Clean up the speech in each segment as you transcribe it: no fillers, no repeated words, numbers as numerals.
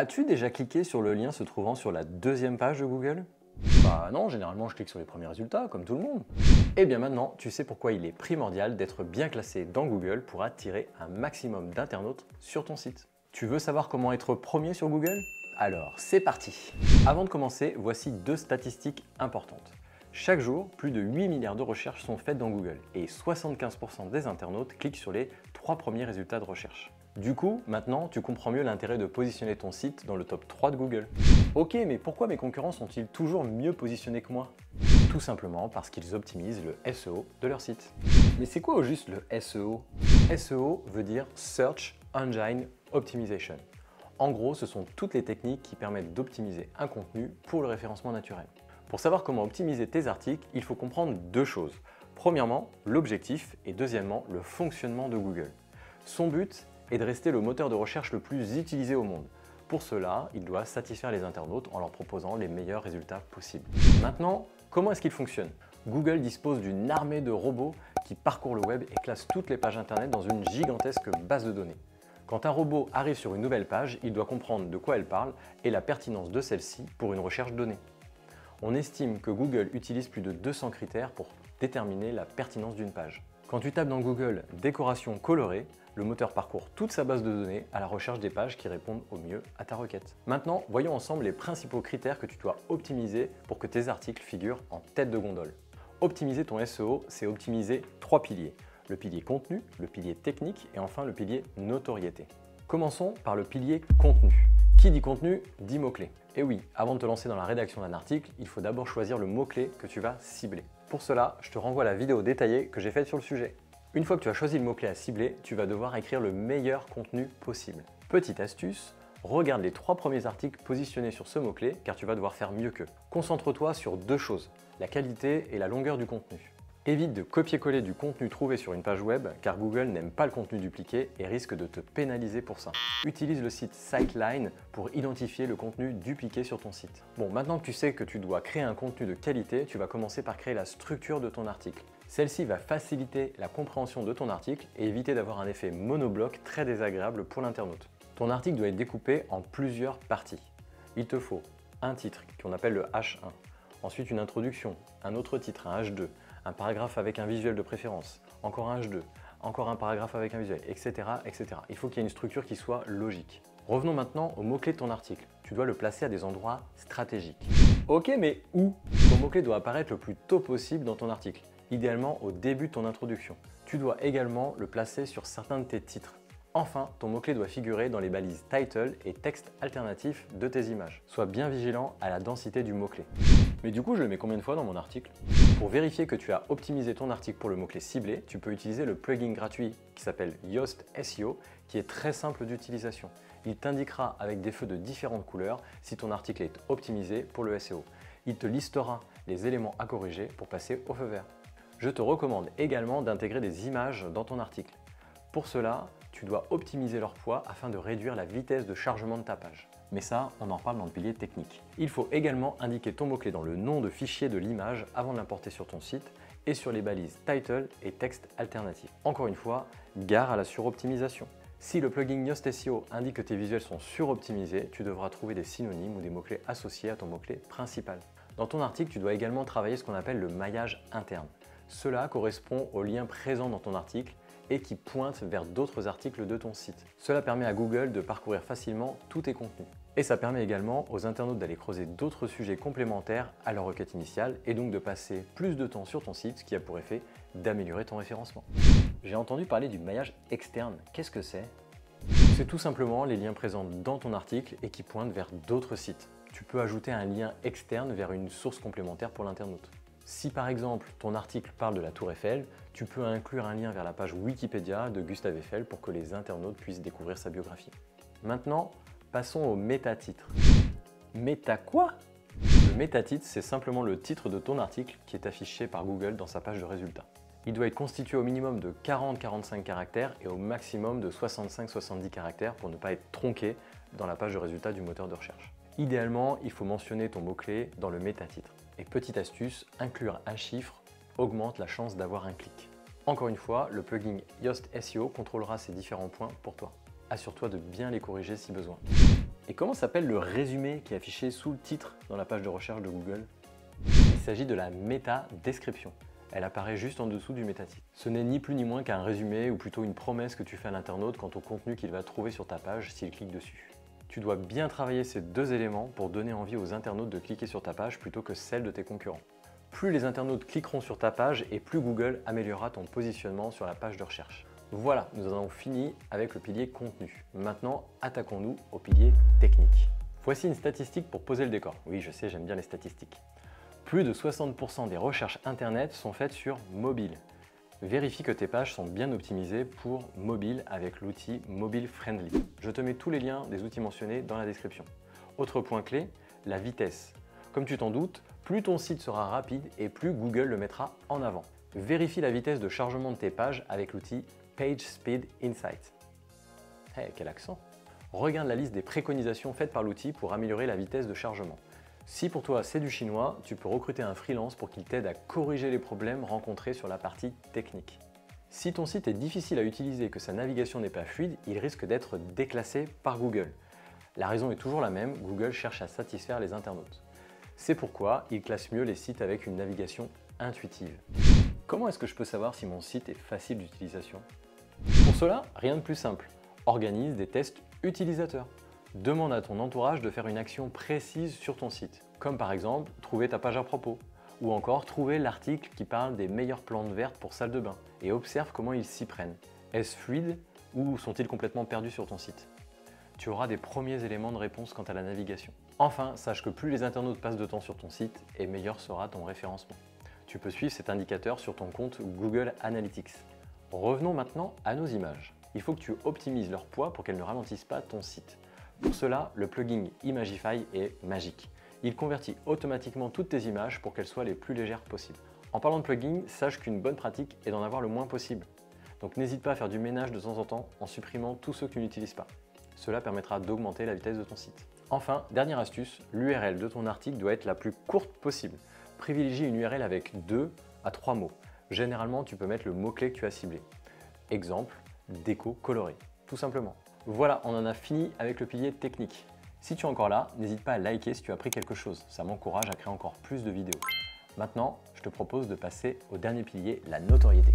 As-tu déjà cliqué sur le lien se trouvant sur la deuxième page de Google? Bah non, généralement je clique sur les premiers résultats, comme tout le monde. Et bien maintenant, tu sais pourquoi il est primordial d'être bien classé dans Google pour attirer un maximum d'internautes sur ton site. Tu veux savoir comment être premier sur Google? Alors, c'est parti! Avant de commencer, voici deux statistiques importantes. Chaque jour, plus de 8 milliards de recherches sont faites dans Google et 75% des internautes cliquent sur les 3 premiers résultats de recherche. Du coup, maintenant, tu comprends mieux l'intérêt de positionner ton site dans le top 3 de Google. Ok, mais pourquoi mes concurrents sont-ils toujours mieux positionnés que moi? Tout simplement parce qu'ils optimisent le SEO de leur site. Mais c'est quoi au juste le SEO? SEO veut dire Search Engine Optimization. En gros, ce sont toutes les techniques qui permettent d'optimiser un contenu pour le référencement naturel. Pour savoir comment optimiser tes articles, il faut comprendre deux choses. Premièrement, l'objectif et deuxièmement, le fonctionnement de Google. Son but est de rester le moteur de recherche le plus utilisé au monde. Pour cela, il doit satisfaire les internautes en leur proposant les meilleurs résultats possibles. Maintenant, comment est-ce qu'il fonctionne? Google dispose d'une armée de robots qui parcourent le web et classent toutes les pages internet dans une gigantesque base de données. Quand un robot arrive sur une nouvelle page, il doit comprendre de quoi elle parle et la pertinence de celle-ci pour une recherche donnée. On estime que Google utilise plus de 200 critères pour déterminer la pertinence d'une page. Quand tu tapes dans Google « décoration colorée », le moteur parcourt toute sa base de données à la recherche des pages qui répondent au mieux à ta requête. Maintenant, voyons ensemble les principaux critères que tu dois optimiser pour que tes articles figurent en tête de gondole. Optimiser ton SEO, c'est optimiser 3 piliers. Le pilier contenu, le pilier technique et enfin le pilier notoriété. Commençons par le pilier contenu. Qui dit contenu, dit mots-clés. Et oui, avant de te lancer dans la rédaction d'un article, il faut d'abord choisir le mot-clé que tu vas cibler. Pour cela, je te renvoie à la vidéo détaillée que j'ai faite sur le sujet. Une fois que tu as choisi le mot-clé à cibler, tu vas devoir écrire le meilleur contenu possible. Petite astuce, regarde les 3 premiers articles positionnés sur ce mot-clé car tu vas devoir faire mieux qu'eux. Concentre-toi sur deux choses, la qualité et la longueur du contenu. Évite de copier-coller du contenu trouvé sur une page web car Google n'aime pas le contenu dupliqué et risque de te pénaliser pour ça. Utilise le site Siteline pour identifier le contenu dupliqué sur ton site. Bon, maintenant que tu sais que tu dois créer un contenu de qualité, tu vas commencer par créer la structure de ton article. Celle-ci va faciliter la compréhension de ton article et éviter d'avoir un effet monobloc très désagréable pour l'internaute. Ton article doit être découpé en plusieurs parties. Il te faut un titre qu'on appelle le H1, ensuite une introduction, un autre titre, un H2, un paragraphe avec un visuel de préférence, encore un H2, encore un paragraphe avec un visuel, etc. etc. Il faut qu'il y ait une structure qui soit logique. Revenons maintenant au mot-clé de ton article. Tu dois le placer à des endroits stratégiques. Ok, mais où? Ton mot-clé doit apparaître le plus tôt possible dans ton article, idéalement au début de ton introduction. Tu dois également le placer sur certains de tes titres. Enfin, ton mot-clé doit figurer dans les balises title et texte alternatif de tes images. Sois bien vigilant à la densité du mot-clé. Mais du coup, je le mets combien de fois dans mon article? Pour vérifier que tu as optimisé ton article pour le mot-clé ciblé, tu peux utiliser le plugin gratuit qui s'appelle Yoast SEO, qui est très simple d'utilisation. Il t'indiquera avec des feux de différentes couleurs si ton article est optimisé pour le SEO. Il te listera les éléments à corriger pour passer au feu vert. Je te recommande également d'intégrer des images dans ton article. Pour cela, tu dois optimiser leur poids afin de réduire la vitesse de chargement de ta page. Mais ça, on en reparle dans le pilier technique. Il faut également indiquer ton mot-clé dans le nom de fichier de l'image avant de l'importer sur ton site et sur les balises title et texte alternatif. Encore une fois, gare à la suroptimisation. Si le plugin Yoast SEO indique que tes visuels sont suroptimisés, tu devras trouver des synonymes ou des mots-clés associés à ton mot-clé principal. Dans ton article, tu dois également travailler ce qu'on appelle le maillage interne. Cela correspond aux liens présents dans ton article et qui pointent vers d'autres articles de ton site. Cela permet à Google de parcourir facilement tous tes contenus. Et ça permet également aux internautes d'aller creuser d'autres sujets complémentaires à leur requête initiale et donc de passer plus de temps sur ton site, ce qui a pour effet d'améliorer ton référencement. J'ai entendu parler du maillage externe. Qu'est-ce que c'est? C'est tout simplement les liens présents dans ton article et qui pointent vers d'autres sites. Tu peux ajouter un lien externe vers une source complémentaire pour l'internaute. Si par exemple ton article parle de la Tour Eiffel, tu peux inclure un lien vers la page Wikipédia de Gustave Eiffel pour que les internautes puissent découvrir sa biographie. Maintenant, passons au métatitre. Méta quoi? Le métatitre, c'est simplement le titre de ton article qui est affiché par Google dans sa page de résultats. Il doit être constitué au minimum de 40-45 caractères et au maximum de 65-70 caractères pour ne pas être tronqué dans la page de résultats du moteur de recherche. Idéalement, il faut mentionner ton mot-clé dans le métatitre. Et petite astuce, inclure un chiffre augmente la chance d'avoir un clic. Encore une fois, le plugin Yoast SEO contrôlera ces différents points pour toi. Assure-toi de bien les corriger si besoin. Et comment s'appelle le résumé qui est affiché sous le titre dans la page de recherche de Google? Il s'agit de la métadescription. Elle apparaît juste en dessous du métatitre. Ce n'est ni plus ni moins qu'un résumé ou plutôt une promesse que tu fais à l'internaute quant au contenu qu'il va trouver sur ta page s'il clique dessus. Tu dois bien travailler ces deux éléments pour donner envie aux internautes de cliquer sur ta page plutôt que celle de tes concurrents. Plus les internautes cliqueront sur ta page et plus Google améliorera ton positionnement sur la page de recherche. Voilà, nous en avons fini avec le pilier contenu. Maintenant, attaquons-nous au pilier technique. Voici une statistique pour poser le décor. Oui, je sais, j'aime bien les statistiques. Plus de 60% des recherches internet sont faites sur mobile. Vérifie que tes pages sont bien optimisées pour mobile avec l'outil Mobile Friendly. Je te mets tous les liens des outils mentionnés dans la description. Autre point clé, la vitesse. Comme tu t'en doutes, plus ton site sera rapide et plus Google le mettra en avant. Vérifie la vitesse de chargement de tes pages avec l'outil PageSpeed Insight. Hey, quel accent! Regarde la liste des préconisations faites par l'outil pour améliorer la vitesse de chargement. Si pour toi c'est du chinois, tu peux recruter un freelance pour qu'il t'aide à corriger les problèmes rencontrés sur la partie technique. Si ton site est difficile à utiliser et que sa navigation n'est pas fluide, il risque d'être déclassé par Google. La raison est toujours la même, Google cherche à satisfaire les internautes. C'est pourquoi il classe mieux les sites avec une navigation intuitive. Comment est-ce que je peux savoir si mon site est facile d'utilisation? Pour cela, rien de plus simple. Organise des tests utilisateurs. Demande à ton entourage de faire une action précise sur ton site, comme par exemple trouver ta page à propos, ou encore trouver l'article qui parle des meilleures plantes vertes pour salle de bain, et observe comment ils s'y prennent. Est-ce fluide ou sont-ils complètement perdus sur ton site? Tu auras des premiers éléments de réponse quant à la navigation. Enfin, sache que plus les internautes passent de temps sur ton site, et meilleur sera ton référencement. Tu peux suivre cet indicateur sur ton compte Google Analytics. Revenons maintenant à nos images. Il faut que tu optimises leur poids pour qu'elles ne ralentissent pas ton site. Pour cela, le plugin Imagify est magique. Il convertit automatiquement toutes tes images pour qu'elles soient les plus légères possibles. En parlant de plugin, sache qu'une bonne pratique est d'en avoir le moins possible. Donc n'hésite pas à faire du ménage de temps en temps en supprimant tous ceux que tu n'utilises pas. Cela permettra d'augmenter la vitesse de ton site. Enfin, dernière astuce, l'URL de ton article doit être la plus courte possible. Privilégie une URL avec 2 à 3 mots. Généralement, tu peux mettre le mot-clé que tu as ciblé. Exemple, déco colorée, tout simplement. Voilà, on en a fini avec le pilier technique. Si tu es encore là, n'hésite pas à liker si tu as appris quelque chose. Ça m'encourage à créer encore plus de vidéos. Maintenant, je te propose de passer au dernier pilier, la notoriété.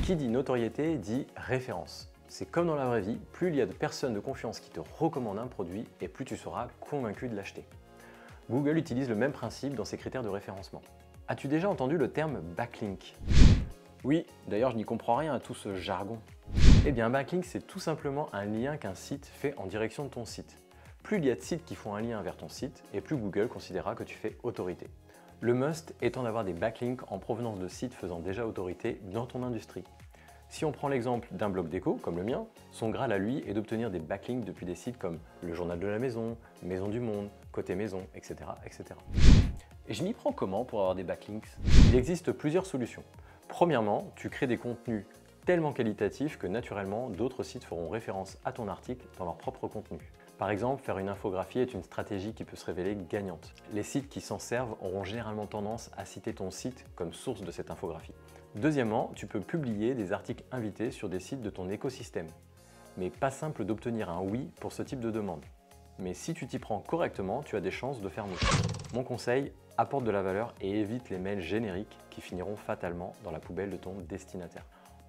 Qui dit notoriété dit référence. C'est comme dans la vraie vie, plus il y a de personnes de confiance qui te recommandent un produit et plus tu seras convaincu de l'acheter. Google utilise le même principe dans ses critères de référencement. As-tu déjà entendu le terme backlink? Oui, d'ailleurs je n'y comprends rien à tout ce jargon. Eh bien, un backlink, c'est tout simplement un lien qu'un site fait en direction de ton site. Plus il y a de sites qui font un lien vers ton site, et plus Google considérera que tu fais autorité. Le must étant d'avoir des backlinks en provenance de sites faisant déjà autorité dans ton industrie. Si on prend l'exemple d'un blog déco, comme le mien, son Graal à lui est d'obtenir des backlinks depuis des sites comme Le Journal de la Maison, Maison du Monde, Côté Maison, etc. etc. Et je m'y prends comment pour avoir des backlinks? Il existe plusieurs solutions. Premièrement, tu crées des contenus tellement qualitatifs que naturellement, d'autres sites feront référence à ton article dans leur propre contenu. Par exemple, faire une infographie est une stratégie qui peut se révéler gagnante. Les sites qui s'en servent auront généralement tendance à citer ton site comme source de cette infographie. Deuxièmement, tu peux publier des articles invités sur des sites de ton écosystème. Mais pas simple d'obtenir un oui pour ce type de demande. Mais si tu t'y prends correctement, tu as des chances de faire mieux. Mon conseil, apporte de la valeur et évite les mails génériques qui finiront fatalement dans la poubelle de ton destinataire.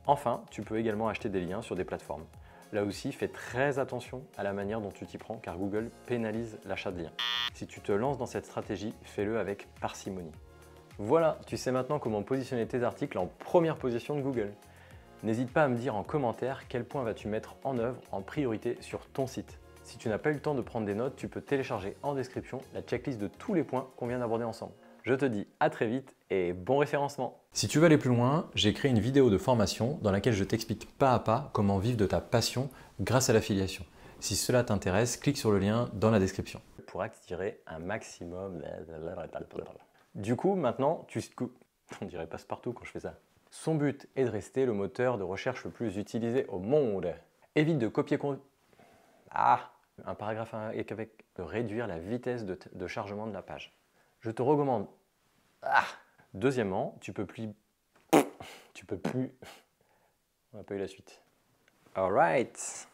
Enfin, tu peux également acheter des liens sur des plateformes. Là aussi, fais très attention à la manière dont tu t'y prends car Google pénalise l'achat de liens. Si tu te lances dans cette stratégie, fais-le avec parcimonie. Voilà, tu sais maintenant comment positionner tes articles en première position de Google. N'hésite pas à me dire en commentaire quel point vas-tu mettre en œuvre en priorité sur ton site. Si tu n'as pas eu le temps de prendre des notes, tu peux télécharger en description la checklist de tous les points qu'on vient d'aborder ensemble. Je te dis à très vite et bon référencement. Si tu veux aller plus loin, j'ai créé une vidéo de formation dans laquelle je t'explique pas à pas comment vivre de ta passion grâce à l'affiliation. Si cela t'intéresse, clique sur le lien dans la description. Pour attirer un maximum. Du coup, maintenant, on dirait passe-partout quand je fais ça. Son but est de rester le moteur de recherche le plus utilisé au monde. Évite de copier-coller. Un paragraphe avec de réduire la vitesse de chargement de la page. Je te recommande. Deuxièmement, tu peux plus. On n'a pas eu la suite. Alright.